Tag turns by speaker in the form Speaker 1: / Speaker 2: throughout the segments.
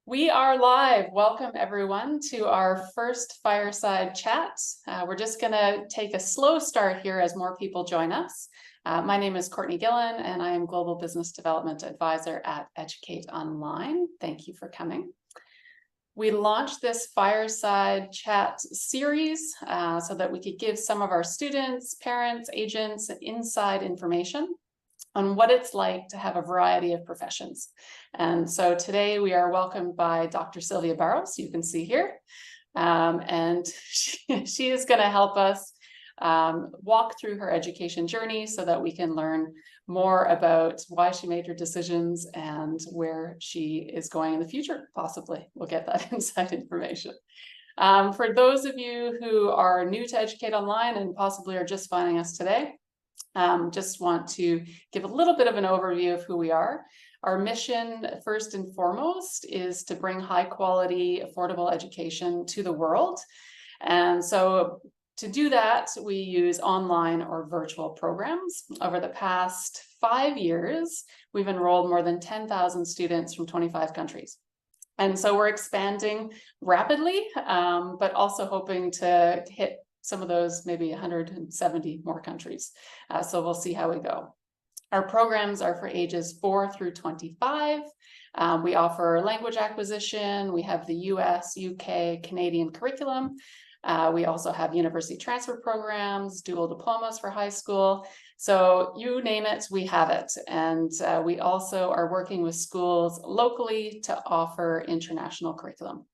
Speaker 1: We are live. Welcome everyone to our first Fireside Chat. We're just going to take a slow start here as more people join us. My name is Courtney Gillen and I am Global Business Development Advisor at Educate Online. Thank you for coming. We launched this Fireside Chat series so that we could give some of our students, parents, agents inside information on what it's like to have a variety of professions. And so today we are welcomed by Dr. Silvia Barros, you can see here. And she is going to help us walk through her education journey so that we can learn more about why she made her decisions and where she is going in the future, possibly. We'll get that inside information. For those of you who are new to Educate Online and possibly are just finding us today, just want to give a little bit of an overview of who we are. Our mission, first and foremost, is to bring high quality, affordable education to the world. And so to do that, we use online or virtual programs. Over the past 5 years, we've enrolled more than 10,000 students from 25 countries. And so we're expanding rapidly, but also hoping to hit some of those, maybe 170 more countries. So we'll see how we go. Our programs are for ages 4 through 25. We offer language acquisition. We have the US, UK, Canadian curriculum. We also have university transfer programs, dual diplomas for high school. So you name it, we have it. And we also are working with schools locally to offer international curriculum.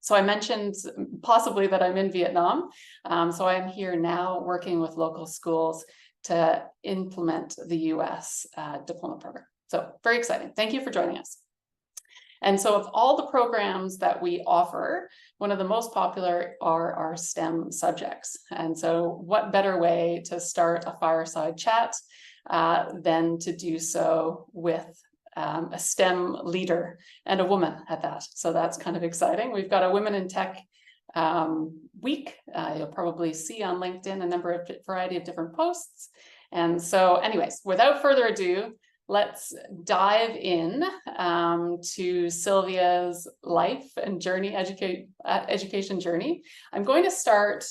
Speaker 1: So I mentioned possibly that I'm in Vietnam. So I'm here now working with local schools to implement the US diploma program. So very exciting. Thank you for joining us. And so of all the programs that we offer, one of the most popular are our STEM subjects. And so what better way to start a fireside chat than to do so with a STEM leader and a woman at that. So that's kind of exciting. We've got a Women in Tech week. You'll probably see on LinkedIn a variety of different posts. And so anyways, without further ado, let's dive in to Silvia's life and journey, education journey. I'm going to start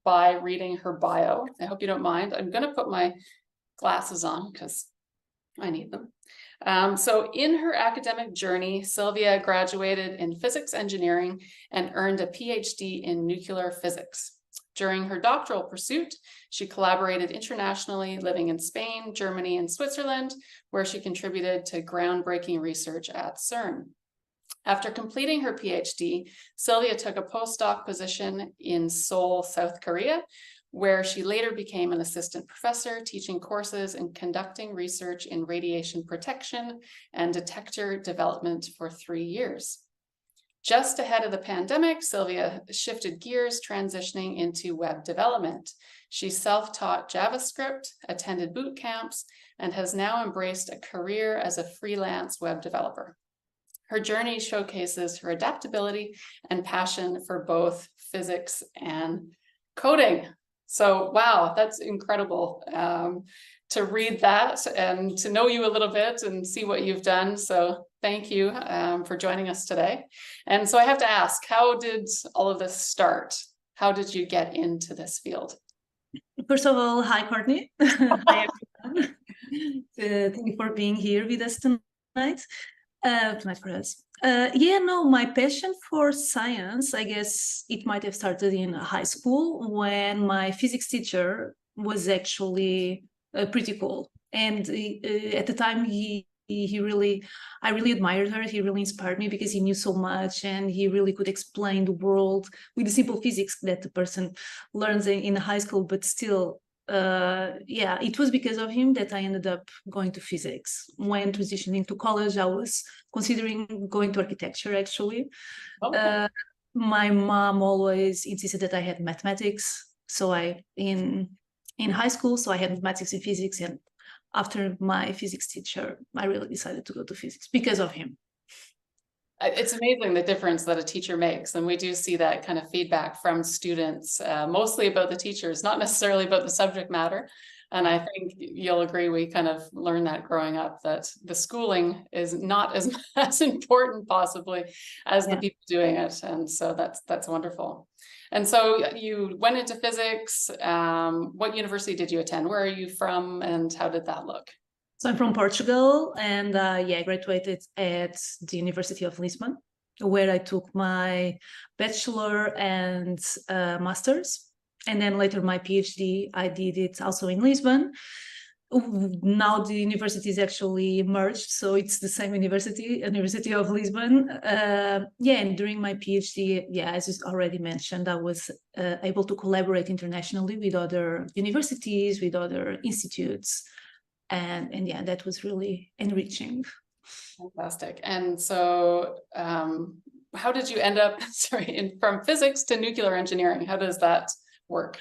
Speaker 1: by reading her bio. I hope you don't mind. I'm going to put my glasses on because I need them. So in her academic journey, Silvia graduated in physics engineering and earned a PhD in nuclear physics. During her doctoral pursuit, she collaborated internationally, living in Spain, Germany, and Switzerland, where she contributed to groundbreaking research at CERN. After completing her PhD, Silvia took a postdoc position in Seoul, South Korea, where she later became an assistant professor, teaching courses and conducting research in radiation protection and detector development for 3 years. Just ahead of the pandemic, Silvia shifted gears, transitioning into web development. She self-taught JavaScript, attended boot camps, and has now embraced a career as a freelance web developer. Her journey showcases her adaptability and passion for both physics and coding. So, wow, that's incredible to read that and to know you a little bit and see what you've done. So thank you for joining us today. And so I have to ask, how did all of this start? How did you get into this field?
Speaker 2: First of all, hi, Courtney. Hi, everyone. Thank you for being here with us tonight. Tonight for us. My passion for science, I guess it might have started in high school when my physics teacher was actually pretty cool. And at the time, I really admired her. He really inspired me because he knew so much and he really could explain the world with the simple physics that the person learns in high school, but still, it was because of him that I ended up going to physics. When transitioning to college, I was considering going to architecture, actually. Okay. My mom always insisted that I had mathematics. So in high school, I had mathematics and physics. And after my physics teacher, I really decided to go to physics because of him.
Speaker 1: It's amazing the difference that a teacher makes. And we do see that kind of feedback from students, mostly about the teachers, not necessarily about the subject matter. And I think you'll agree, we kind of learned that growing up, that the schooling is not as, as important possibly as the people doing it. And so that's wonderful. And so you went into physics. What university did you attend? Where are you from and how did that look?
Speaker 2: So I'm from Portugal, and I graduated at the University of Lisbon, where I took my bachelor and master's. And then later my PhD, I did it also in Lisbon. Now the university is actually merged, so it's the same university, University of Lisbon. And during my PhD, as you already mentioned, I was able to collaborate internationally with other universities, with other institutes. And that was really enriching.
Speaker 1: Fantastic. And so how did you end up, from physics to nuclear engineering? How does that work?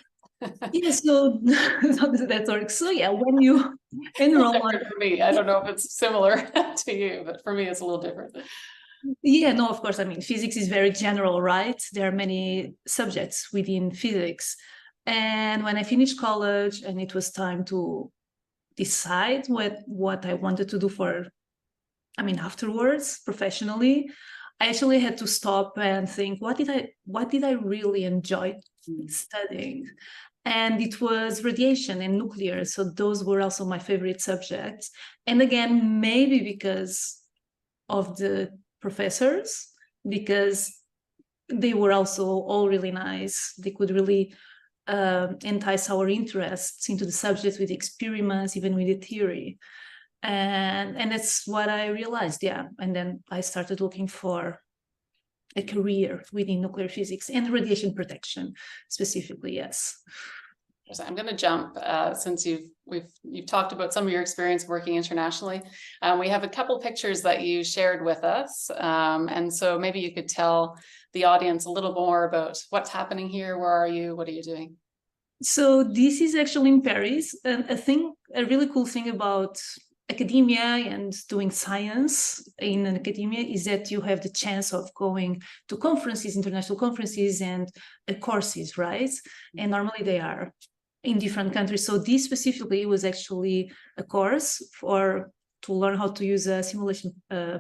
Speaker 2: So that's works. So when you enroll
Speaker 1: for me, I don't know if it's similar to you, but for me it's a little different.
Speaker 2: No, of course. I mean, physics is very general, right? There are many subjects within physics. And when I finished college and it was time to decide what I wanted to do afterwards, professionally, I actually had to stop and think, what did I really enjoy studying? And it was radiation and nuclear. So those were also my favorite subjects. And again, maybe because of the professors, because they were also all really nice. They could really entice our interests into the subject with experiments, even with the theory. And that's what I realized, And then I started looking for a career within nuclear physics and radiation protection specifically, yes.
Speaker 1: I'm going to jump since you've talked about some of your experience working internationally. We have a couple pictures that you shared with us, and so maybe you could tell the audience a little more about what's happening here. Where are you? What are you doing?
Speaker 2: So this is actually in Paris. And a really cool thing about academia and doing science in an academia is that you have the chance of going to conferences, international conferences, and courses, right? And normally they are in different countries. So this specifically was actually a course to learn how to use a simulation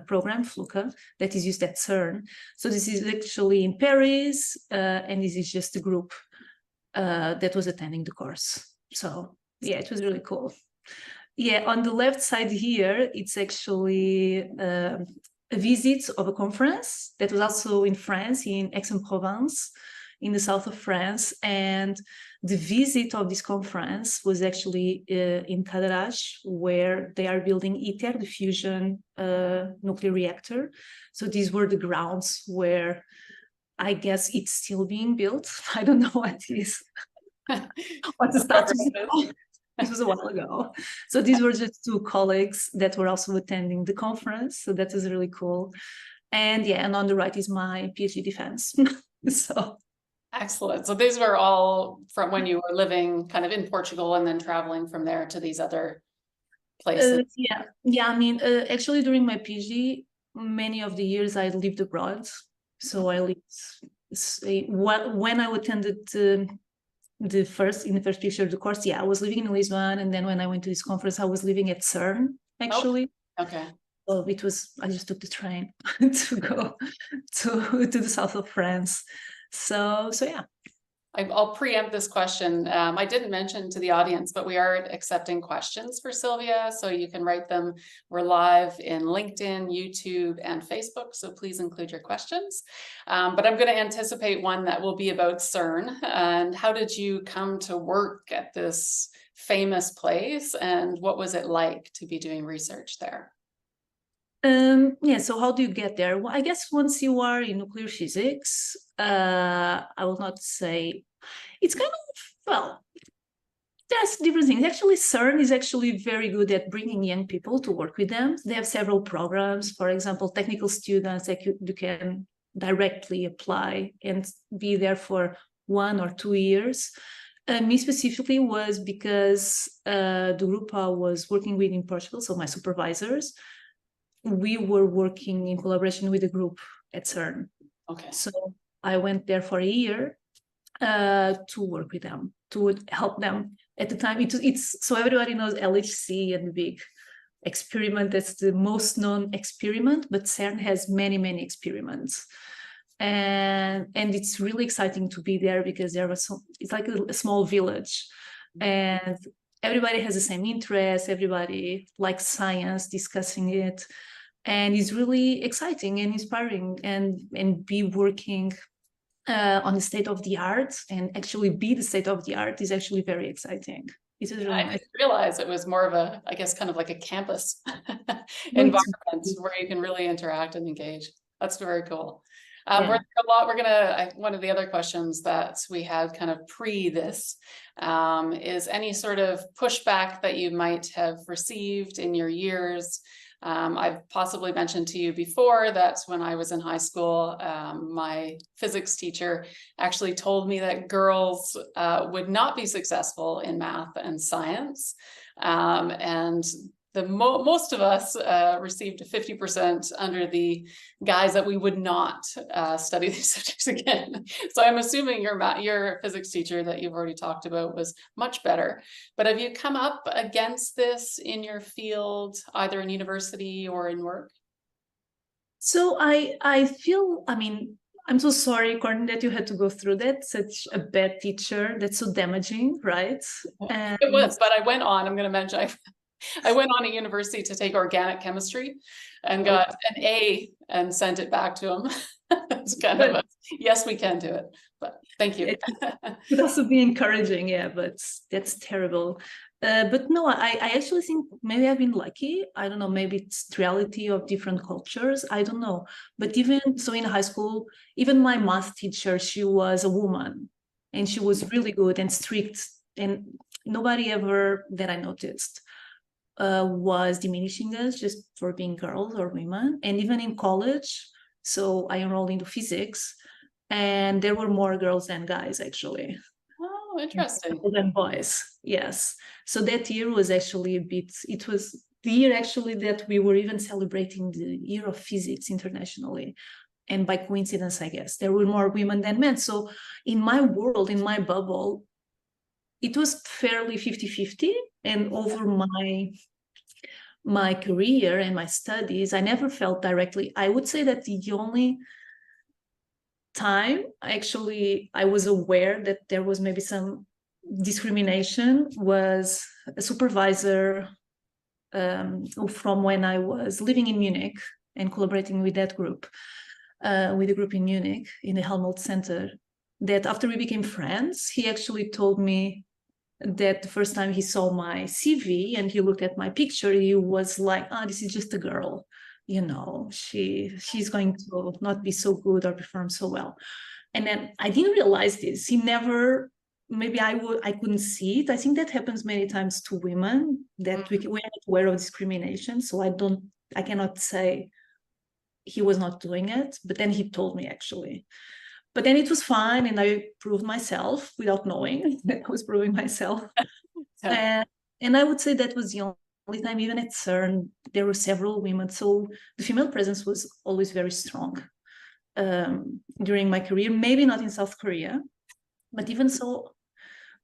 Speaker 2: program, FLUCA, that is used at CERN. So this is actually in Paris, and this is just a group that was attending the course. So it was really cool. On the left side here, it's actually a visit of a conference that was also in France, in Aix-en-Provence, in the south of France. And the visit of this conference was actually in Cadarache, where they are building ITER, the fusion nuclear reactor. So these were the grounds where I guess it's still being built. I don't know what is. What the status is. This was a while ago. So these were just two colleagues that were also attending the conference. So that is really cool. And and on the right is my PhD defense. So
Speaker 1: excellent. So these were all from when you were living kind of in Portugal and then traveling from there to these other places.
Speaker 2: Actually during my PhD, many of the years I lived abroad. So I lived when I attended in the first picture of the course, I was living in Lisbon, and then when I went to this conference, I was living at CERN actually.
Speaker 1: Okay.
Speaker 2: So I just took the train to go to the south of France. So
Speaker 1: I'll preempt this question. I didn't mention to the audience, but we are accepting questions for Silvia, so you can write them. We're live in LinkedIn, YouTube, and Facebook, so please include your questions. But I'm going to anticipate one that will be about CERN. And how did you come to work at this famous place, and what was it like to be doing research there?
Speaker 2: So how do you get there? Well, I guess once you are in nuclear physics, I will not say it's kind of, there's different things. Actually, CERN is actually very good at bringing young people to work with them. They have several programs, for example, technical students that you can directly apply and be there for 1 or 2 years. Me specifically was because the group I was working with in Portugal, so my supervisors, we were working in collaboration with a group at CERN.
Speaker 1: Okay.
Speaker 2: So I went there for a year, to work with them, to help them. At the time, it's so everybody knows LHC and the big experiment. That's the most known experiment, but CERN has many, many experiments. And it's really exciting to be there because it's like a small village, and everybody has the same interest. Everybody likes science, discussing it, and it's really exciting and inspiring. And be working on the state of the art and actually be the state of the art is actually very exciting. It is really
Speaker 1: I
Speaker 2: nice.
Speaker 1: didn't realize it was more of a, I guess, kind of like a campus environment where you can really interact and engage. That's very cool. We're one of the other questions that we had kind of pre this is any sort of pushback that you might have received in your years. I've possibly mentioned to you before that when I was in high school, my physics teacher actually told me that girls would not be successful in math and science. And most of us received a 50% under the guise that we would not study these subjects again. So I'm assuming your physics teacher that you've already talked about was much better. But have you come up against this in your field, either in university or in work?
Speaker 2: So I feel, I mean, I'm so sorry, Courtney, that you had to go through that. Such a bad teacher. That's so damaging, right? And
Speaker 1: it was, but I went on, I'm going to mention, I went on at university to take organic chemistry and got an A and sent it back to him. It's kind of a, yes, we can do it, but thank you.
Speaker 2: It would also be encouraging, yeah, but that's terrible. But no, I actually think maybe I've been lucky. I don't know, maybe it's the reality of different cultures. I don't know. But even so in high school, even my math teacher, she was a woman and she was really good and strict, and nobody ever that I noticed was diminishing us just for being girls or women. And even in college, so I enrolled into physics, and there were more girls than guys actually.
Speaker 1: Oh, interesting.
Speaker 2: Than boys, yes. So that year was actually it was the year actually that we were even celebrating the year of physics internationally. And by coincidence, I guess, there were more women than men. So in my world, in my bubble, it was fairly 50-50. And over my career and my studies, I never felt directly. I would say that the only time actually I was aware that there was maybe some discrimination was a supervisor from when I was living in Munich and collaborating with that group, with a group in Munich in the Helmholtz Center, that after we became friends, he actually told me that the first time he saw my CV and he looked at my picture, he was like, "Ah, this is just a girl, you know, she's going to not be so good or perform so well." And then I didn't realize this. He never, maybe I couldn't see it. I think that happens many times to women, that we're not aware of discrimination. So I cannot say he was not doing it, but then he told me actually. But then it was fine, and I proved myself without knowing that I was proving myself. And I would say that was the only time, even at CERN, there were several women. So the female presence was always very strong during my career, maybe not in South Korea, but even so,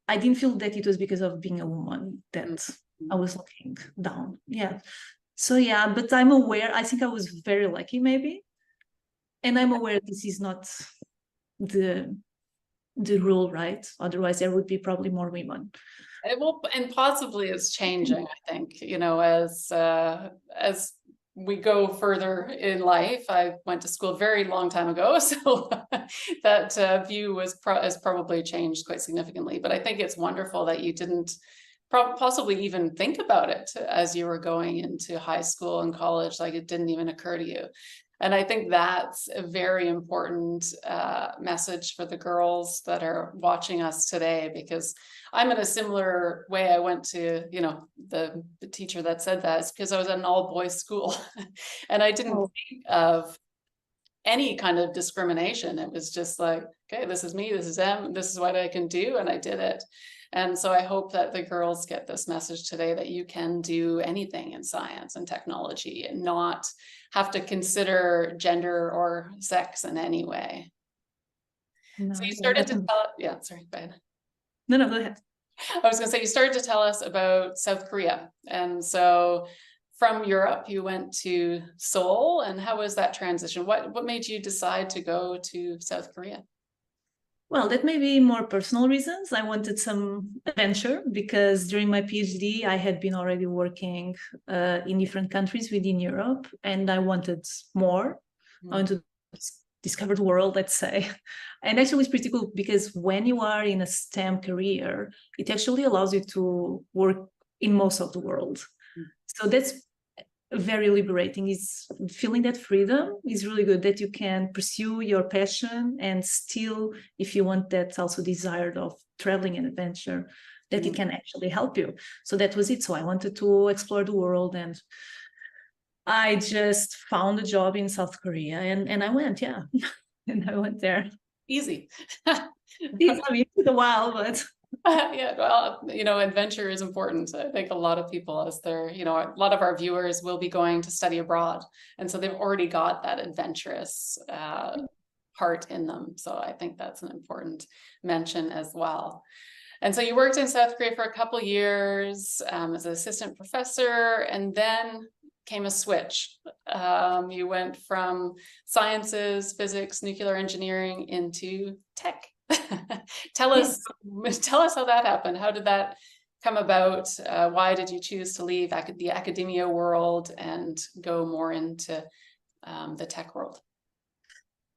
Speaker 2: I didn't feel that it was because of being a woman that I was looking down. Yeah. So yeah, but I'm aware, I think I was very lucky maybe. And I'm aware this is not the rule, right? Otherwise there would be probably more women.
Speaker 1: It will, and possibly it's changing, I think, you know, as we go further in life. I went to school a very long time ago, so that view has probably changed quite significantly. But I think it's wonderful that you didn't possibly even think about it as you were going into high school and college, like it didn't even occur to you. And I think that's a very important message for the girls that are watching us today, because I'm in a similar way. I went to, you know, the teacher that said that is because I was at an all-boys school and I didn't think of any kind of discrimination. It was just like, okay, this is me, this is them, this is what I can do, and I did it. And so I hope that the girls get this message today that you can do anything in science and technology and not have to consider gender or sex in any way. So you started to tell, yeah, sorry, go ahead.
Speaker 2: No, go ahead.
Speaker 1: I was gonna say, you started to tell us about South Korea. And so from Europe, you went to Seoul, and how was that transition? What made you decide to go to South Korea?
Speaker 2: Well, that may be more personal reasons. I wanted some adventure because during my PhD, I had been already working in different countries within Europe, and I wanted more. I wanted to discover the world, let's say. And actually, it's pretty cool because when you are in a STEM career, it actually allows you to work in most of the world. So that's very liberating. Is feeling that freedom is really good, that you can pursue your passion and still, if you want that also desired of traveling and adventure, that it can actually help you. So that was it. So I wanted to explore the world, and I just found a job in South Korea, and I went, yeah. And I went there.
Speaker 1: Easy.
Speaker 2: I mean, it took a while, but
Speaker 1: yeah, well, adventure is important. I think a lot of people, as they're, a lot of our viewers will be going to study abroad. And so they've already got that adventurous part in them. So I think that's an important mention as well. And so you worked in South Korea for a couple of years as an assistant professor, and then came a switch. You went from sciences, physics, nuclear engineering into tech. Tell us how that happened. How did that come about? Why did you choose to leave the academia world and go more into the tech world?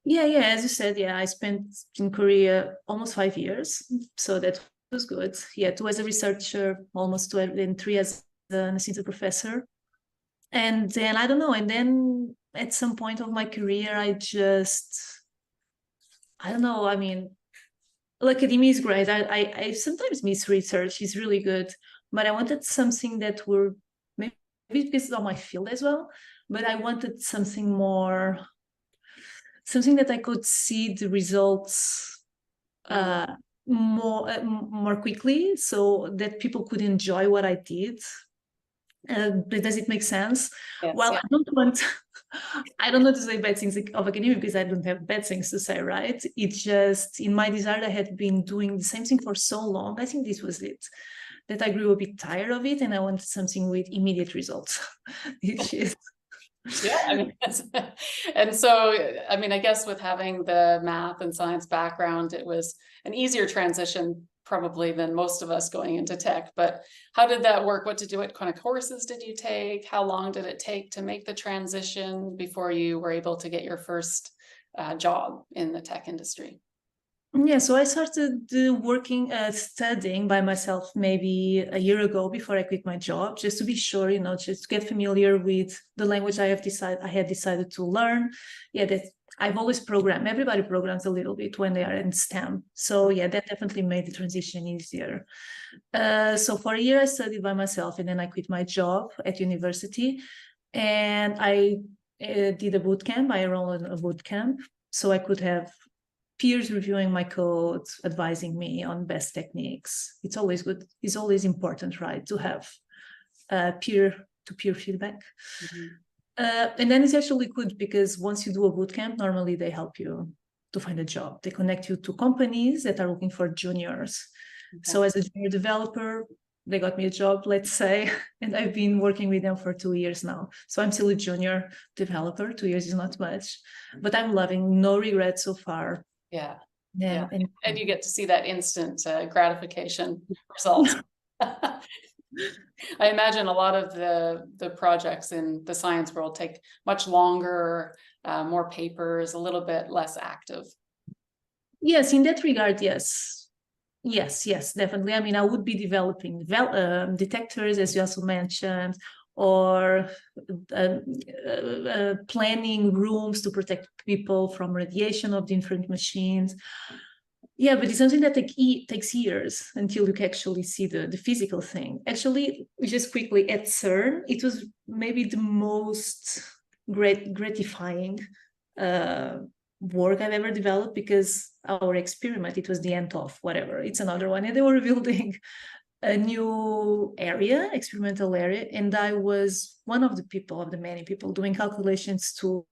Speaker 2: Yeah, as you said, I spent in Korea almost 5 years, so that was good. Yeah, 2 as a researcher, almost 12, and 3 as an assistant professor. And then I don't know, and then at some point of my career, I don't know, I mean, academia is great. I sometimes miss research. It's really good, but I wanted something that were maybe because it's on my field as well, but I wanted something that I could see the results more quickly, so that people could enjoy what I did. Does it make sense?
Speaker 1: Yes,
Speaker 2: well, yeah. I don't know to say bad things of academia because I don't have bad things to say, right? It's just in my desire, I had been doing the same thing for so long. I think this was it, that I grew a bit tired of it, and I wanted something with immediate results.
Speaker 1: Yeah, I mean, and so, I mean, I guess with having the math and science background, it was an easier transition probably than most of us going into tech. But how did that work? What kind of courses did you take? How long did it take to make the transition before you were able to get your first job in the tech industry?
Speaker 2: Yeah, so I started studying by myself maybe a year ago before I quit my job, just to be sure, just to get familiar with the language I had decided to learn. Yeah, that I've always programmed. Everybody programs a little bit when they are in STEM. So yeah, that definitely made the transition easier. So for a year I studied by myself, and then I quit my job at university, and I did a boot camp. I enrolled in a boot camp so I could have peers reviewing my code, advising me on best techniques. It's always good. It's always important, right, to have peer-to-peer feedback. And then it's actually good because once you do a bootcamp, normally they help you to find a job. They connect you to companies that are looking for juniors. Okay. So as a junior developer, they got me a job, let's say, and I've been working with them for 2 years now. So I'm still a junior developer. 2 years is not much, but I'm loving, no regrets so far.
Speaker 1: Yeah. And you get to see that instant gratification result. I imagine a lot of the projects in the science world take much longer, more papers, a little bit less active.
Speaker 2: Yes, in that regard, yes. Yes, definitely. I mean, I would be developing detectors, as you also mentioned, or planning rooms to protect people from radiation of different machines. Yeah, but it's something that takes years until you can actually see the physical thing. Actually, just quickly, at CERN, it was maybe the most gratifying work I've ever developed, because our experiment, it was the N-TOF, whatever, it's another one, and they were building a new experimental area, and I was one of the many people doing calculations to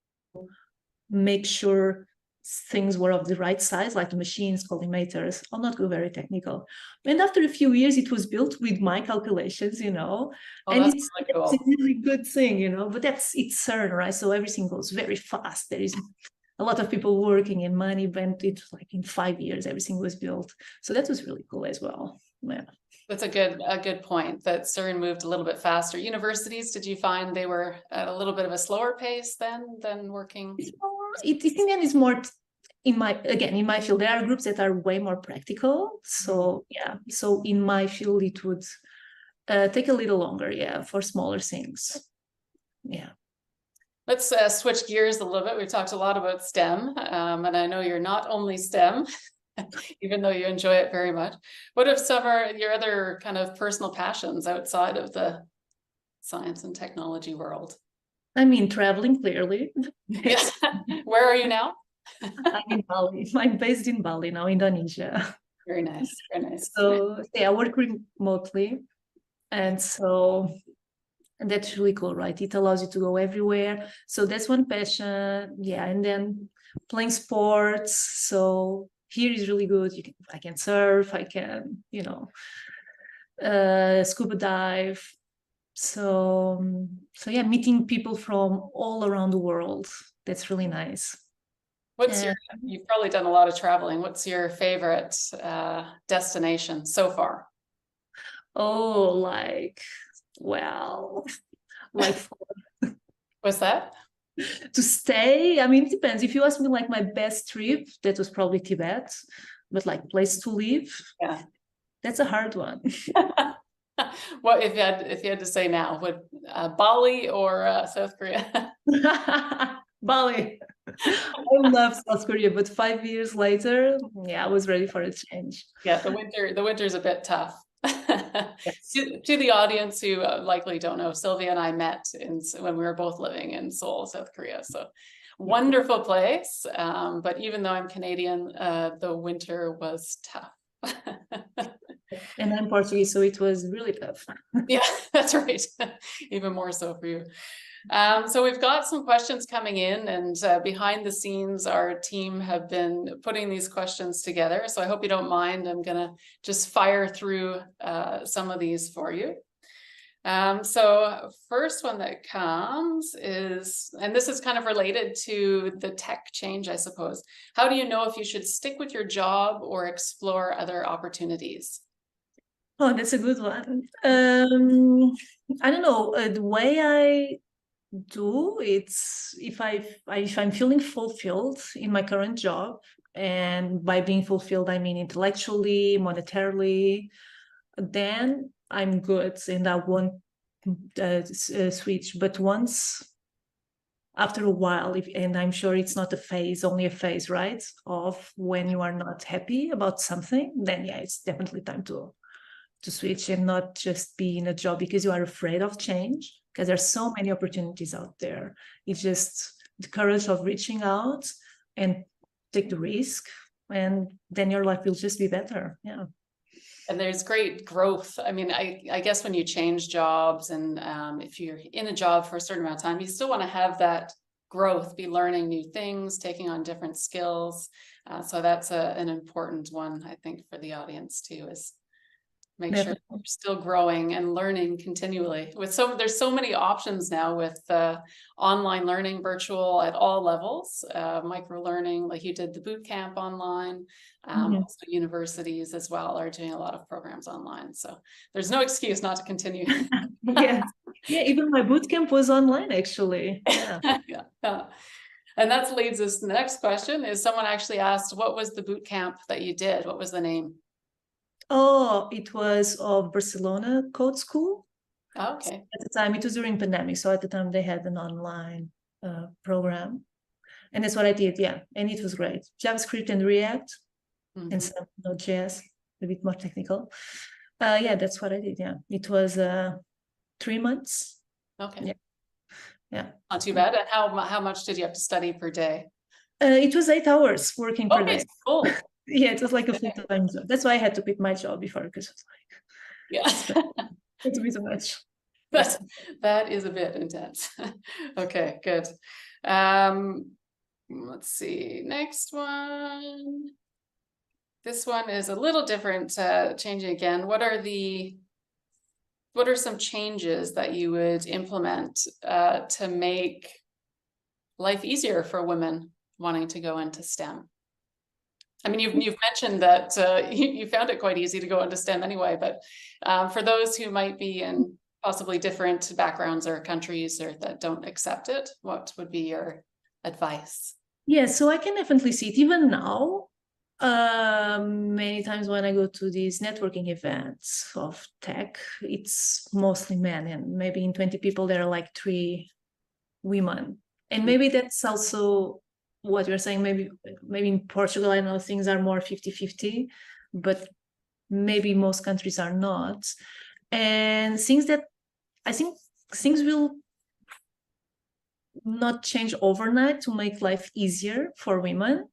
Speaker 2: make sure things were of the right size, like the machines, collimators. I'll not go very technical. And after a few years, it was built with my calculations,
Speaker 1: Oh,
Speaker 2: and
Speaker 1: that's
Speaker 2: it's
Speaker 1: really cool.
Speaker 2: a really good thing, but it's CERN, right? So everything goes very fast. There is a lot of people working and money, but it's like in 5 years, everything was built. So that was really cool as well. Yeah.
Speaker 1: That's a good point, that CERN moved a little bit faster. Universities, did you find they were at a little bit of a slower pace than working?
Speaker 2: It again is more in my field. There are groups that are way more practical. So yeah, so in my field it would take a little longer, for smaller things. Yeah.
Speaker 1: Let's switch gears a little bit. We've talked a lot about STEM, and I know you're not only STEM, even though you enjoy it very much. What if some are your other kind of personal passions outside of the science and technology world?
Speaker 2: I mean, traveling, clearly.
Speaker 1: Yes. Where are you now?
Speaker 2: I'm in Bali. I'm based in Bali now, Indonesia.
Speaker 1: Very nice. Very nice.
Speaker 2: So yeah, I work remotely. And that's really cool, right? It allows you to go everywhere. So that's one passion. Yeah. And then playing sports. So here is really good. I can surf, I can, scuba dive. So yeah, meeting people from all around the world. That's really nice.
Speaker 1: You've probably done a lot of traveling. What's your favorite destination so far?
Speaker 2: Oh, like
Speaker 1: What's that?
Speaker 2: to stay. I mean, it depends. If you ask me, like my best trip, that was probably Tibet, but like place to live,
Speaker 1: Yeah.
Speaker 2: that's a hard one.
Speaker 1: What if you had to say now, would Bali or South Korea?
Speaker 2: Bali. I love South Korea, but 5 years later, I was ready for a change.
Speaker 1: Yeah, the winter's a bit tough.
Speaker 2: Yes.
Speaker 1: To the audience who likely don't know, Silvia and I met when we were both living in Seoul, South Korea. So wonderful place. But even though I'm Canadian, the winter was tough.
Speaker 2: And I'm Portuguese, so it was really tough.
Speaker 1: Yeah, that's right. Even more so for you. So we've got some questions coming in, and behind the scenes, our team have been putting these questions together. So I hope you don't mind. I'm gonna just fire through some of these for you. So first one that comes is, and this is kind of related to the tech change, I suppose. How do you know if you should stick with your job or explore other opportunities?
Speaker 2: Oh, that's a good one. I don't know. The way I do it's if I'm feeling fulfilled in my current job, and by being fulfilled I mean intellectually, monetarily, then I'm good and I won't switch. But once after a while, and I'm sure it's not a phase, only a phase, right, of when you are not happy about something, then it's definitely time to switch and not just be in a job because you are afraid of change, because there's so many opportunities out there. It's just the courage of reaching out and take the risk, and then your life will just be better. Yeah.
Speaker 1: And there's great growth. I mean, I guess when you change jobs, and if you're in a job for a certain amount of time, you still want to have that growth, be learning new things, taking on different skills. So that's an important one, I think, for the audience too, is make sure you're still growing and learning continually. There's so many options now with online learning, virtual at all levels, micro learning, like you did the boot camp online. Also universities as well are doing a lot of programs online. So there's no excuse not to continue.
Speaker 2: Yeah, even my boot camp was online, actually. Yeah.
Speaker 1: Yeah. And that leads us to the next question. Is someone actually asked, what was the boot camp that you did? What was the name?
Speaker 2: Oh, it was of Barcelona Code School.
Speaker 1: Oh, okay.
Speaker 2: At the time, it was during pandemic, so at the time they had an online program, and that's what I did. Yeah, and it was great. JavaScript and React, and some Node.js, a bit more technical. Yeah, that's what I did. Yeah, it was 3 months.
Speaker 1: Okay.
Speaker 2: Yeah.
Speaker 1: Not too bad. And how much did you have to study per day?
Speaker 2: It was 8 hours working per day.
Speaker 1: Cool.
Speaker 2: Yeah, it was like a full-time job. That's why I had to quit my job before, because it was like, it's a bit too much.
Speaker 1: That is a bit intense. Okay, good. Let's see, next one. This one is a little different, changing again. What are some changes that you would implement to make life easier for women wanting to go into STEM? I mean, you've mentioned that you found it quite easy to go into STEM anyway, but for those who might be in possibly different backgrounds or countries or that don't accept it, what would be your advice?
Speaker 2: Yeah, so I can definitely see it even now. Many times when I go to these networking events of tech, it's mostly men, and maybe in 20 people there are like 3 women. And maybe that's also what you're saying. Maybe in Portugal, I know things are more 50-50, but maybe most countries are not. And I think things will not change overnight to make life easier for women.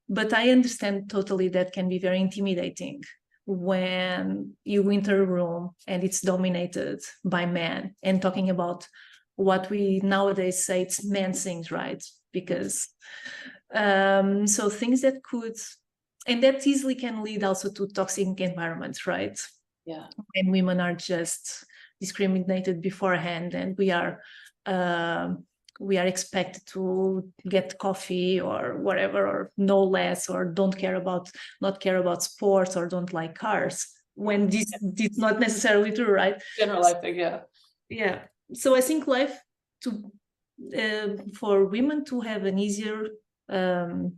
Speaker 2: But I understand totally that can be very intimidating when you enter a room and it's dominated by men, and talking about what we nowadays say it's men things, right? Because so things that could, and that easily can lead also to toxic environments, right?
Speaker 1: Yeah.
Speaker 2: And women are just discriminated beforehand, and we are expected to get coffee or whatever, or no less, or not care about sports, or don't like cars, when this is not necessarily true, right?
Speaker 1: General life thing, yeah.
Speaker 2: Yeah. So I think life for women to have an easier path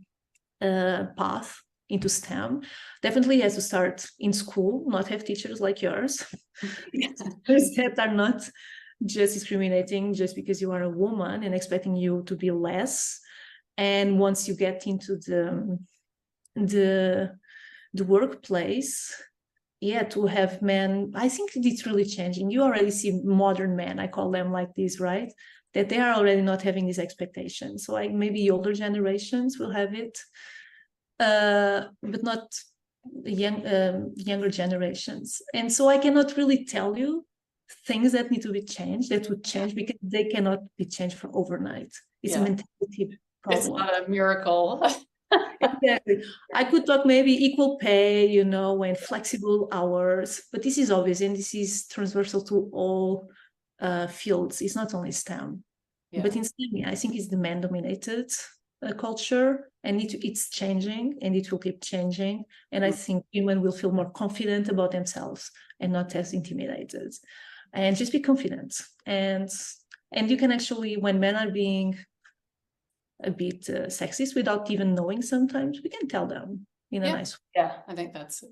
Speaker 2: into STEM definitely has to start in school, not have teachers like yours that are not just discriminating just because you are a woman and expecting you to be less. And once you get into the workplace, to have men, I think it's really changing. You already see modern men, I call them like this, right? That they are already not having these expectations. So like maybe older generations will have it, but not younger generations. And so I cannot really tell you things that need to be changed, that would change, because they cannot be changed for overnight. It's a mentality problem.
Speaker 1: It's not a miracle.
Speaker 2: Exactly. I could talk maybe equal pay, and flexible hours, but this is obvious, and this is transversal to all fields. It's not only STEM. But in STEM, I think it's the man-dominated culture, and it's changing, and it will keep changing. And I think women will feel more confident about themselves and not as intimidated. And just be confident. And you can actually, when men are being a bit sexist without even knowing, sometimes we can tell them in a nice way.
Speaker 1: I think that's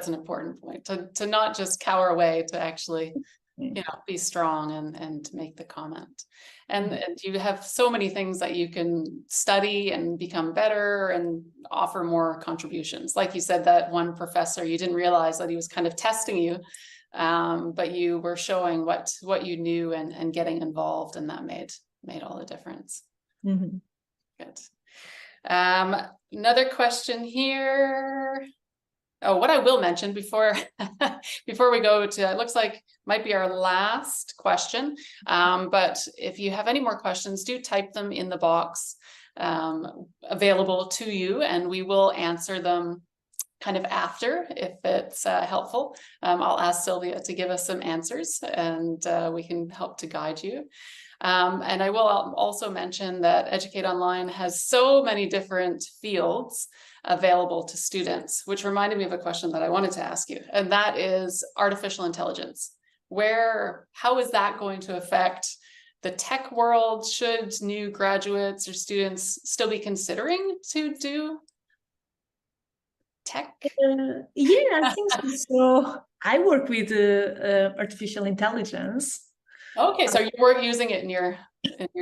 Speaker 1: an important point, to not just cower away, to actually be strong and make the comment. And you have so many things that you can study and become better and offer more contributions. Like you said, that one professor, you didn't realize that he was kind of testing you, but you were showing what you knew and getting involved, and that made all the difference.
Speaker 2: Mm-hmm.
Speaker 1: Good. Another question here. Oh, what I will mention before we go to, it looks like might be our last question. But if you have any more questions, do type them in the box available to you, and we will answer them kind of after, if it's helpful. I'll ask Silvia to give us some answers, and we can help to guide you. And I will also mention that Educate Online has so many different fields available to students, which reminded me of a question that I wanted to ask you, and that is artificial intelligence. How is that going to affect the tech world? Should new graduates or students still be considering to do tech?
Speaker 2: I think so. So I work with artificial intelligence.
Speaker 1: Okay, so you're using it in your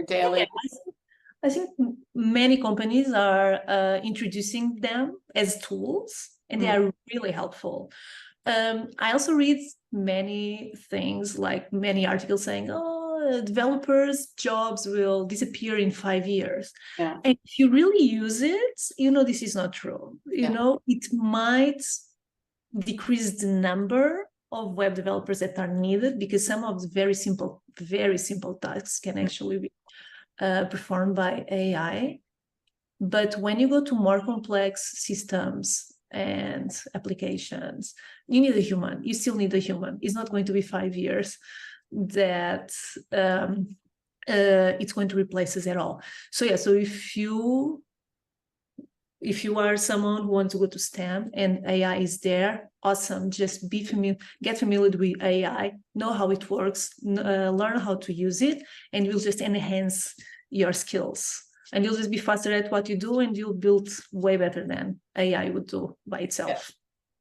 Speaker 1: daily.
Speaker 2: I think many companies are introducing them as tools, and they are really helpful. I also read many things, like many articles saying, developers' jobs will disappear in 5 years.
Speaker 1: Yeah.
Speaker 2: And if you really use it, this is not true. It might decrease the number of web developers that are needed, because some of the very simple tasks can actually be performed by AI. But when you go to more complex systems and applications, you need a human. You still need a human. It's not going to be 5 years that it's going to replace us at all. So yeah, so if you are someone who wants to go to STEM and AI is there, awesome. Just get familiar with AI, know how it works, learn how to use it, and you'll just enhance your skills. And you'll just be faster at what you do, and you'll build way better than AI would do by itself.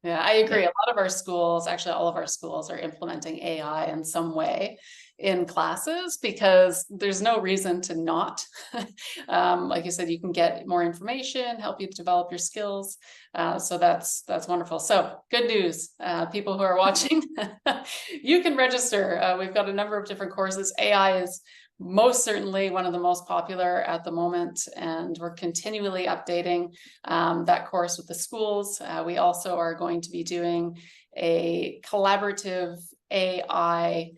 Speaker 1: Yeah, I agree. Yeah. A lot of our schools, actually all of our schools, are implementing AI in some way in classes, because there's no reason to not. Like you said, you can get more information, help you develop your skills. So that's wonderful. So good news, people who are watching, you can register. We've got a number of different courses. AI is most certainly one of the most popular at the moment, and we're continually updating that course with the schools. We also are going to be doing a collaborative AI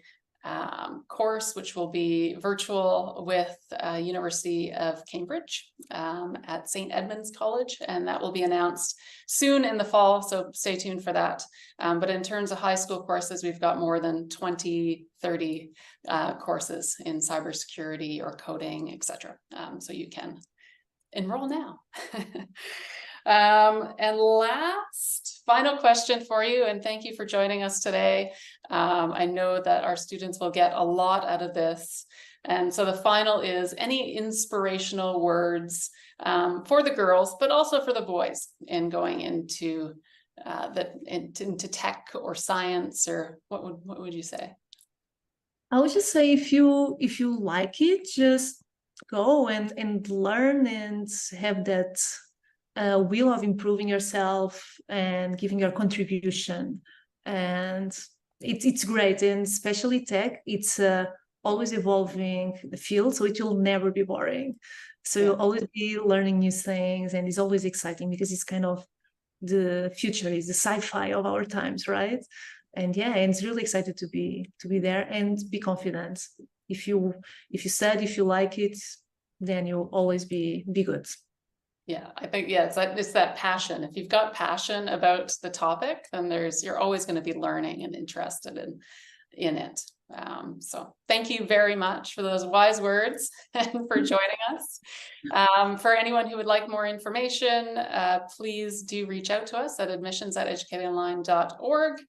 Speaker 1: course, which will be virtual with University of Cambridge at St. Edmund's College, and that will be announced soon in the fall, so stay tuned for that. But in terms of high school courses, we've got more than 20, 30 courses in cybersecurity or coding, etc. So you can enroll now. And final question for you, and thank you for joining us today. I know that our students will get a lot out of this. And so the final is, any inspirational words for the girls, but also for the boys in going into into tech or science, or what would you say?
Speaker 2: I would just say, if you like it, just go and learn and have that will of improving yourself and giving your contribution. And it's great, and especially tech, it's always evolving field, so it will never be boring. So you'll always be learning new things, and it's always exciting, because it's kind of the future, is the sci-fi of our times, right? And yeah, and it's really excited to be there, and be confident. If you like it, then you'll always be good. Yeah,
Speaker 1: I think, yeah, it's that passion. If you've got passion about the topic, then you're always going to be learning and interested in it. So thank you very much for those wise words and for joining us. For anyone who would like more information, please do reach out to us at admissions@educatingonline.org,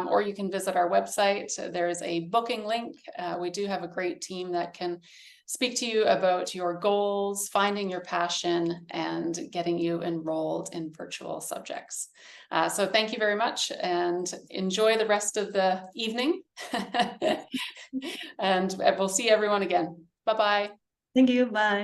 Speaker 1: or you can visit our website. There's a booking link. We do have a great team that can speak to you about your goals, finding your passion, and getting you enrolled in virtual subjects. So thank you very much, and enjoy the rest of the evening. And we'll see everyone again. Bye-bye.
Speaker 2: Thank you. Bye.